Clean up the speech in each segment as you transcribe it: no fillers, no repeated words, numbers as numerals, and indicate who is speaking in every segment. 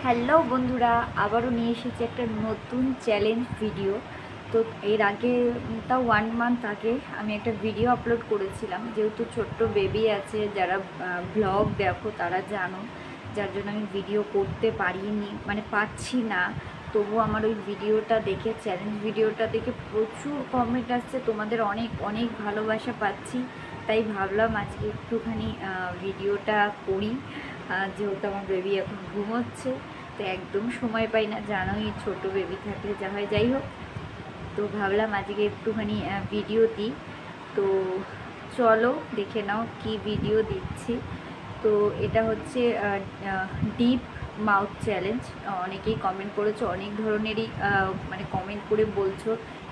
Speaker 1: Hello বন্ধুরা, আবারও নিয়ে এসেছি একটা নতুন চ্যালেঞ্জ ভিডিও। তো এর আগে তাও 1 মান্থ আগে আমি একটা ভিডিও আপলোড করেছিলাম, যেহেতু ছোট্ট বেবি আছে, যারা ব্লগ দেখো তারা জানো, যার জন্য আমি ভিডিও করতে পারিনি, মানে পাচ্ছি না। তবু আমার ওই ভিডিওটা দেখে, চ্যালেঞ্জ ভিডিওটা দেখে প্রচুর কমেন্ট আসছে, তোমাদের অনেক অনেক ভালোবাসা পাচ্ছি। তাই ভাবলাম আজকে একটুখানি ভিডিওটা করি, যেহেতু আমার বেবি এখন ঘুমোচ্ছে। তো একদম সময় পাই না, জানোই ছোট বেবি থাকলে যা হয়। যাই হোক, তো ভাবলাম আজকে একটুখানি ভিডিও দিই। তো চলো দেখে নাও কি ভিডিও দিচ্ছি। তো এটা হচ্ছে ডিপ মাউথ চ্যালেঞ্জ। অনেকেই কমেন্ট করেছো, অনেক ধরনেরই মানে কমেন্ট করে বলছো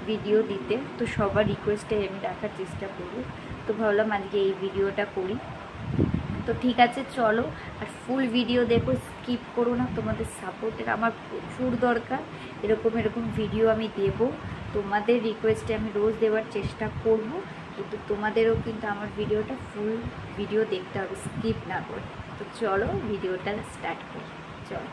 Speaker 1: ভিডিও দিতে। তো সবার রিকোয়েস্টে আমি রাখার চেষ্টা করব। তো ভাবলাম আজকে এই ভিডিওটা করি। তো ঠিক আছে, চলো। আর ফুল ভিডিও দেখো, স্কিপ করো না, তোমাদের সাপোর্টের আমার প্রচুর দরকার। এরকম এরকম ভিডিও আমি দেব, তোমাদের রিকোয়েস্টে আমি রোজ দেওয়ার চেষ্টা করব। কিন্তু তোমাদেরও কিন্তু আমার ভিডিওটা ফুল ভিডিও দেখতে হবে, স্কিপ না করে। তো চলো ভিডিওটা স্টার্ট করি, চলো।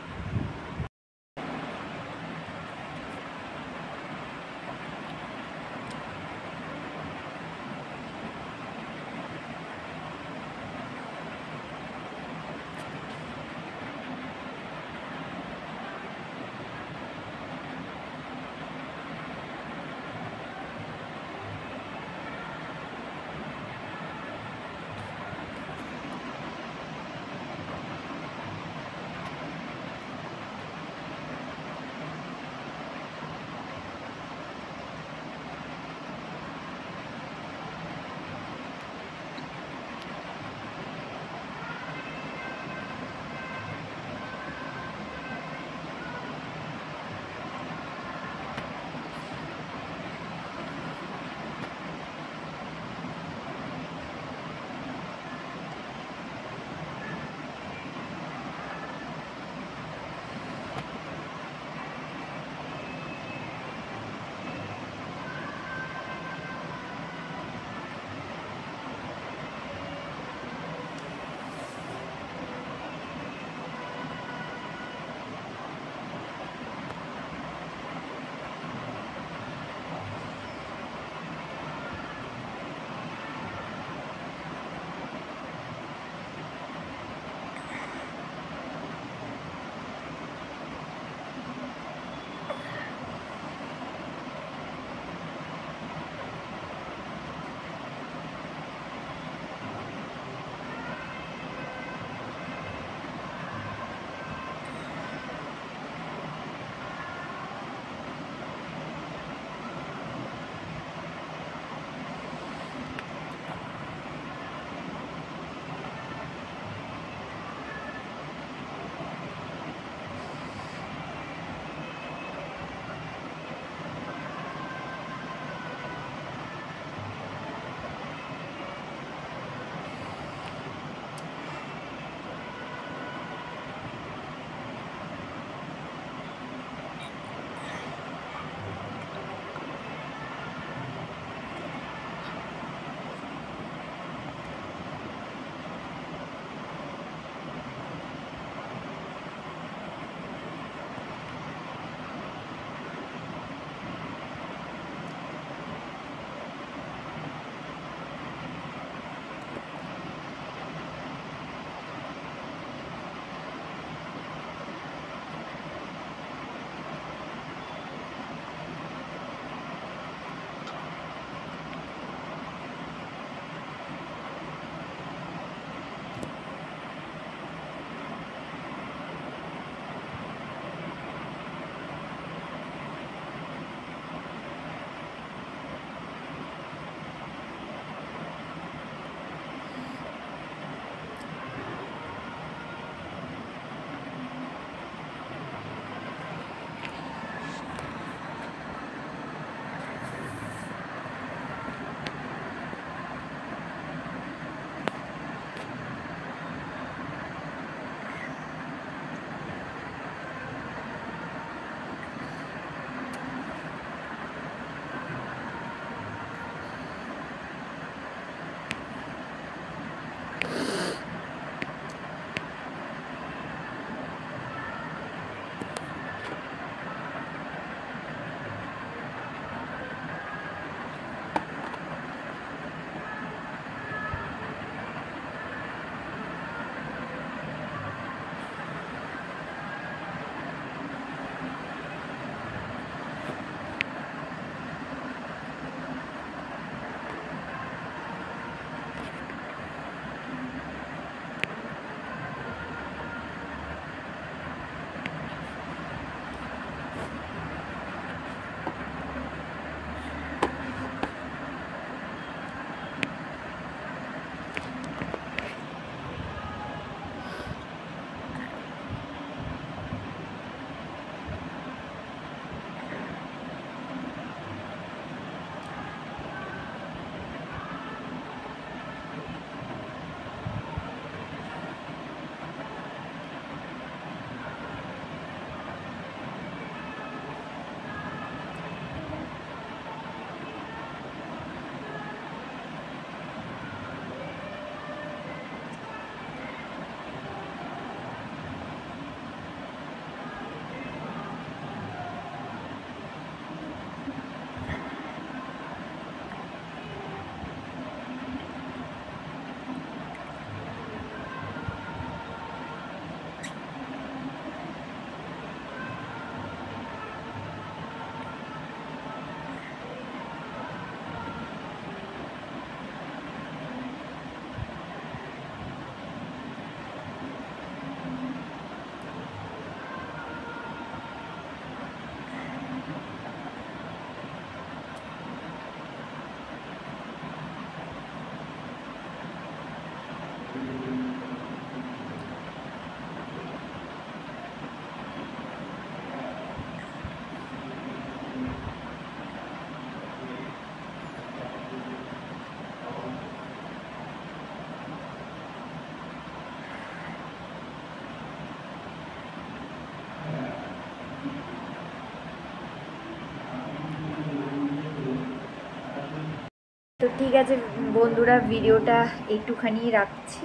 Speaker 1: তো ঠিক আছে বন্ধুরা, ভিডিওটা একটুখানি রাখছি।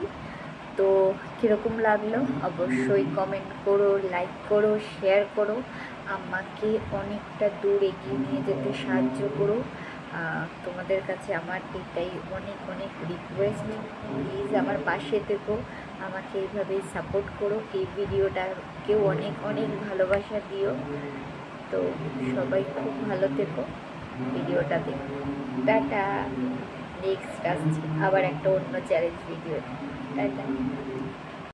Speaker 1: তো কীরকম লাগলো অবশ্যই কমেন্ট করো, লাইক করো, শেয়ার করো, আমাকে অনেকটা দূর এগিয়ে নিয়ে যেতে সাহায্য করো। তোমাদের কাছে আমার এটাই অনেক অনেক রিকোয়েস্ট, প্লিজ আমার পাশে থেকো, আমাকে এইভাবেই সাপোর্ট করো, এই ভিডিওটাকেও অনেক অনেক ভালোবাসা দিও। তো সবাই খুব ভালো থেকো, ভিডিওটা দেখো, টাটা। নেক্সট আসছি আবার একটা অন্য চ্যালেঞ্জ ভিডিও, টাটা।